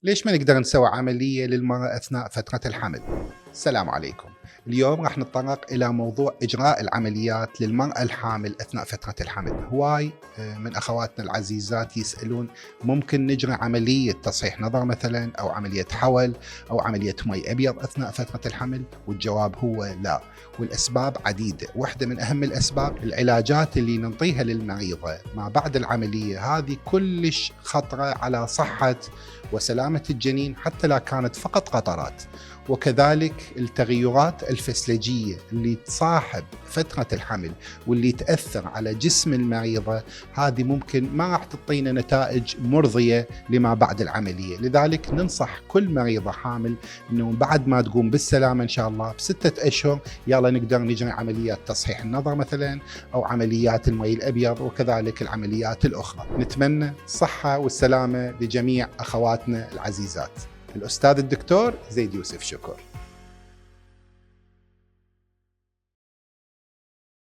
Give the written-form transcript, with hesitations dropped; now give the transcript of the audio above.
ليش ما نقدر نسوي عملية للمرأة أثناء فترة الحمل؟ السلام عليكم. اليوم راح نتطرق إلى موضوع إجراء العمليات للمرأة الحامل أثناء فترة الحمل. هواي من أخواتنا العزيزات يسألون ممكن نجري عملية تصحيح نظر مثلا أو عملية حول أو عملية مي أبيض أثناء فترة الحمل؟ والجواب هو لا، والأسباب عديدة. واحدة من أهم الأسباب العلاجات اللي ننطيها للمريضة ما بعد العملية، هذه كلش خطرة على صحة وسلامة الجنين حتى لا كانت فقط قطرات. وكذلك التغيرات الفسلجية اللي تصاحب فترة الحمل واللي تأثر على جسم المريضة، هذه ممكن ما راح تعطينا نتائج مرضية لما بعد العملية. لذلك ننصح كل مريضة حامل أنه بعد ما تقوم بالسلامة إن شاء الله ب6 أشهر يلا نقدر نجري عمليات تصحيح النظر مثلا أو عمليات المي الأبيض وكذلك العمليات الأخرى. نتمنى الصحة والسلامة لجميع أخواتنا العزيزات. الأستاذ الدكتور زيد يوسف، شكر.